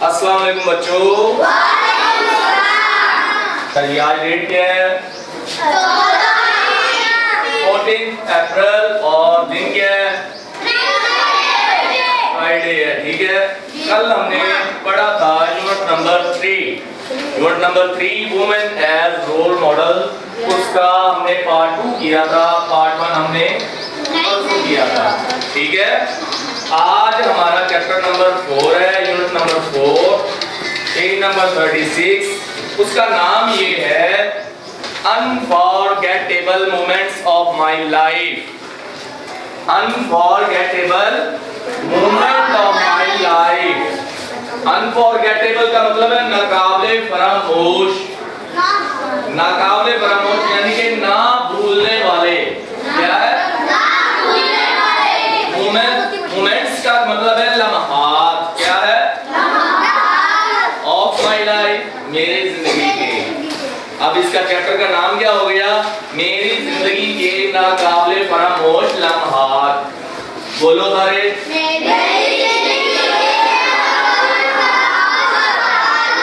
अस्सलाम वालेकुम बच्चों। चलिए आज डेट क्या है? 14 अप्रैल और दिन क्या है? फ्राइडे है। ठीक है, कल हमने पढ़ा था unit number 3 women as role model. उसका हमने पार्ट 2 किया था, पार्ट 1 हमने किया था। ठीक है, आज हमारा चैप्टर नंबर 4 है, यूनिट नंबर 4, पेज नंबर 36। उसका नाम ये है unforgettable moments of my life. Unforgettable moment of my life. Unforgettable का मतलब है नाकाबिले फरामोश। नाकाबिले फरामोश यानी कि ना भूलने वाले। क्या है? मोमेंट्स का मतलब है लम्हात। क्या है? ऑफ माई लाइफ, मेरी जिंदगी के। अब इसका चैप्टर का नाम क्या हो गया? मेरी जिंदगी के नाकाबिले फरामोश लम्हात। बोलो सारे।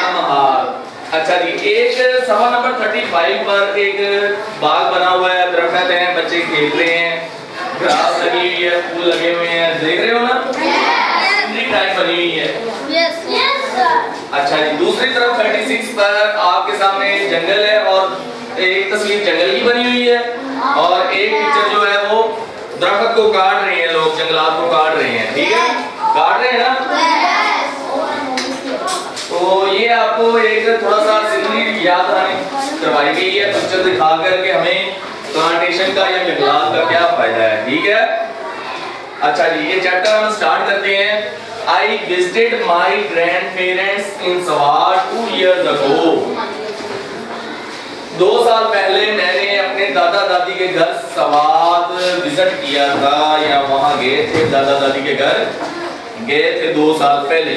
लम्हात। अच्छा जी, एक सवाल नंबर 35 पर एक बाग बना हुआ है, दरख्त हैं, बच्चे खेल रहे हैं, घास लगी हुई है, फूल लगे हुए हैं, देख रहे हो ना? टाइप बनी हुई है। अच्छा जी, दूसरी तरफ 36 पर आपके सामने जंगल है और एक तस्वीर जंगल की बनी हुई है और एक पिक्चर जो है वो दरख्त को काट रहे हैं लोग, जंगलात को काट रहे हैं। ठीक है, काट रहे हैं ना? तो ये आपको एक थोड़ा सा सीनरी याद करवाई गई है पिक्चर दिखा करके हमें प्लांटेशन का या जंगलात का क्या फायदा है। ठीक है, अच्छा जी, ये चैप्टर हम स्टार्ट करते हैं। I visited my grandparents in Sawat 2 years ago. 2 साल पहले मैंने अपने दादा दादी के घर सवात विजिट किया था, या वहां गए थे, दादा दादी के घर गए थे 2 साल पहले।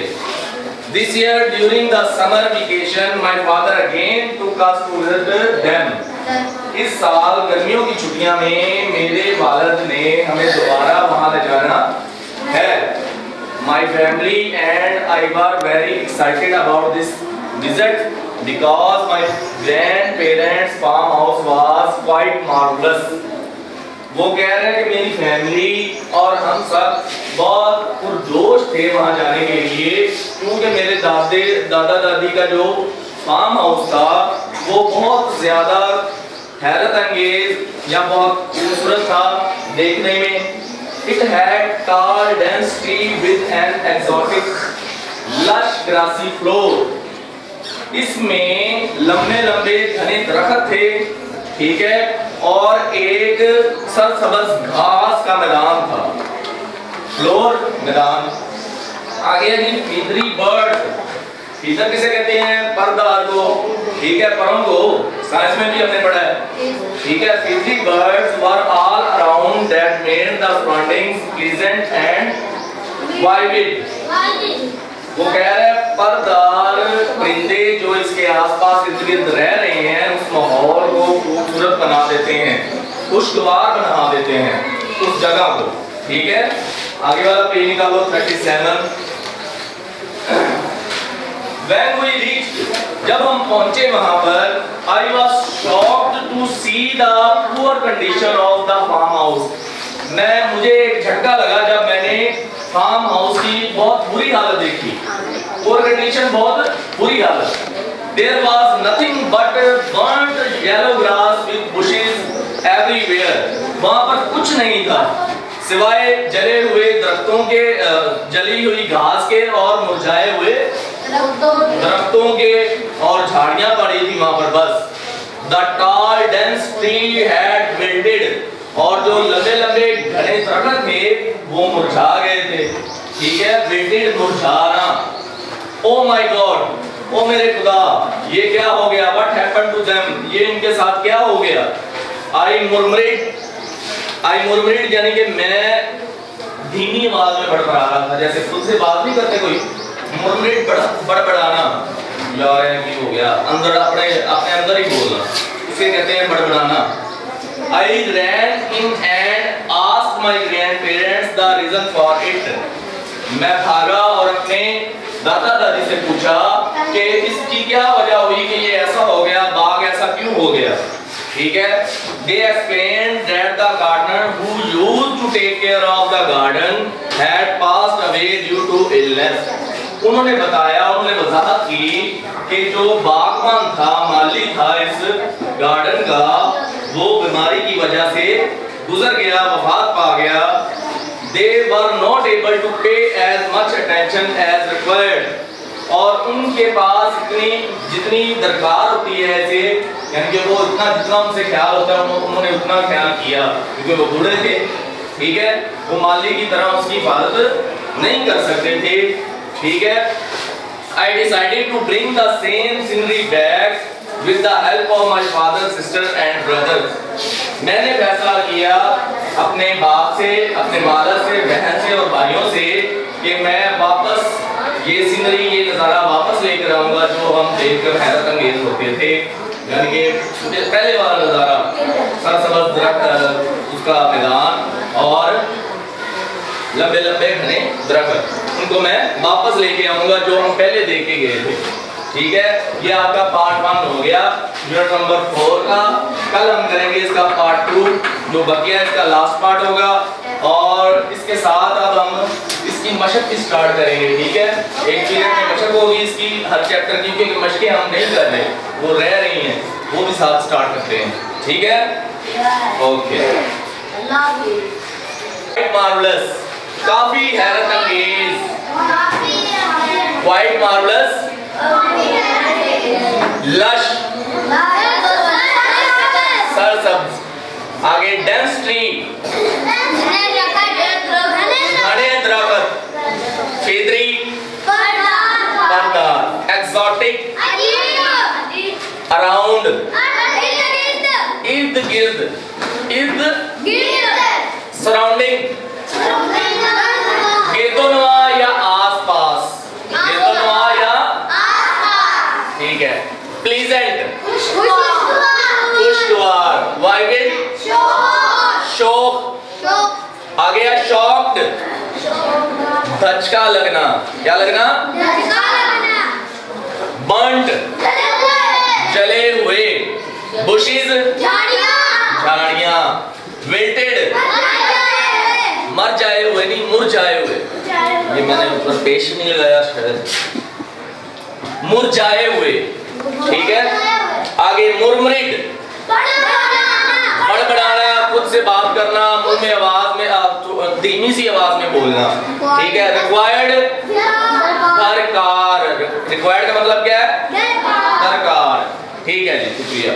This year during the summer vacation my father again took us to visit them. इस साल गर्मियों की छुट्टियां में मेरे वालिद ने हमें दोबारा वहां ले जाना है। My family and I were very excited about this visit because my grandparents' farmhouse was quite marvelous. वो कह रहे हैं कि मेरी फैमिली और हम सब बहुत पुरजोश थे वहां जाने के लिए, क्योंकि मेरे दादा दादी का जो फार्म हाउस था वो बहुत ज्यादा हैरत अंगेज या बहुत खूबसूरत था देखने में। It had tall dense tree with an exotic lush grassy floor. इसमें लंबे लंबे घने दरख्त थे, ठीक है, और एक सरसब्ज घास का मैदान था, फ्लोर मैदान। आगे जी फीदरी बर्ड। फीदर किसे कहते हैं? परदार को। ठीक है, परों को साइंस में भी हमने पढ़ा है। ठीक है, feathery birds were all around that made the surroundings pleasant and vivid. वो कह रहे हैं परदार परिंदे जो इसके आसपास इर्द-गिर्द रह रहे हैं उस माहौल को खूबसूरत बना देते हैं, खुशगवार बना देते हैं उस जगह को। ठीक है, आगे वाला पेज निकालो 37। When we reached, जब हम पहुंचे वहां पर, I was shocked to see the poor condition of the farm house. मुझे एक झटका लगा जब मैंने फार्म हाउस की बहुत बुरी हालत देखी। poor condition, बहुत बुरी हालत। There was nothing but burnt yellow grass with bushes everywhere. वहां पर कुछ नहीं था सिवाय जले हुए दरख्तों के, जली हुई घास के और मुरझाए हुए दरख्तों के, और झाड़ियां पड़ी थी वहां पर बस। The tall dense tree had wilted. और जो लंबे लंबे घने दरख्त थे वो मुरझा गए थे। ठीक है, wilted मुरझाना। Oh my God, ओ मेरे खुदा, ये क्या हो गया? What happened to them? ये इनके साथ क्या हो गया? I murmured यानी कि मैं धीमी आवाज में बड़बड़ा रहा था, जैसे खुद से बात नहीं करते कोई, मुरमुरेट बड़बड़ाना। यार ये हो गया, अंदर अपने अंदर ही बोलना, इसे कहते हैं बड़बड़ाना। I ran in and asked my grandparents the reason for it. मैं भागा और अपने दादा दादी से पूछा कि इसकी क्या वजह हुई कि ये ऐसा हो गया, बाग ऐसा क्यों हो गया। ठीक है, they explained that the gardener who used to take care of the garden had passed away due to illness. उन्होंने बताया, उन्होंने वजाहत की कि जो बागबान था, माली था इस गार्डन का, वो बीमारी की वजह से गुजर गया, वफात पा गया। They were not able to pay as much attention as required. और उनके पास जितनी दरकार होती है ऐसे, यानी कि वो जितना उनसे ख्याल होता है उन्होंने उतना ख्याल किया, क्योंकि वो बूढ़े थे। ठीक है, वो माली की तरह उसकी हिफाजत नहीं कर सकते थे। ठीक है, I decided to bring the same scenery back with the help of my father, sister and brothers. मैंने फैसला किया अपने बाप से, अपने वालिद से, बहन से और भाइयों से कि मैं वापस ये सीनरी, ये नज़ारा वापस लेकर आऊंगा जो हम देखकर हैरत अंगेज होते थे। यानी कि पहले वाला नज़ारा, सरसब्ज़ दरख्त, उसका मैदान और लंबे लंबे घने दरख्त, उनको मैं वापस लेके आऊंगा जो हम पहले देख के गए थे। ठीक है, ये आपका पार्ट 1 हो गया, यूनिट नंबर 4 का। कल हम करेंगे इसका पार्ट 2, जो बकिया इसका लास्ट पार्ट होगा, और इसके साथ अब हम इसकी मशक की स्टार्ट करेंगे। ठीक है, एक पीरियड में मशक होगी इसकी हर चैप्टर की, क्योंकि मशकें हम नहीं कर रहे, वो रह रही हैं, वो भी साथ स्टार्ट करते हैं। ठीक है, ओके। मार्वलस, काफी हैरत अंगेज, क्वाइट मार्वलस, लश, सरसब्ज, आगे डेंस ट्री, घने दरख्त, फेदरी, फरदार, एक्सोटिक, अराउंड, इर्द गिर्द, सराउंडिंग, गिरदोनवा या आसपास, गिरदोनवा या आसपास। ठीक है, प्लीजेंट, खुशगवार, वाइब्रेंट, शौक, आ गया शॉक्ड, धचका लगना, क्या लगना, बर्न्ट, जले हुए, बुशेस, झाड़ियां, विल्टेड, मर जाए हुए, नहीं मुरझाए हुए, ये मैंने ऊपर पेश नहीं लगाया शायद, मुरझाए हुए। ठीक है, आगे मुरमरिड, बड़बड़ाना, खुद से बात करना, मुंह में आवाज में धीमी सी आवाज में बोलना। ठीक है, रिक्वायर्ड, दरकार, रिक्वायर्ड का मतलब क्या है, दरकार। ठीक है जी, शुक्रिया।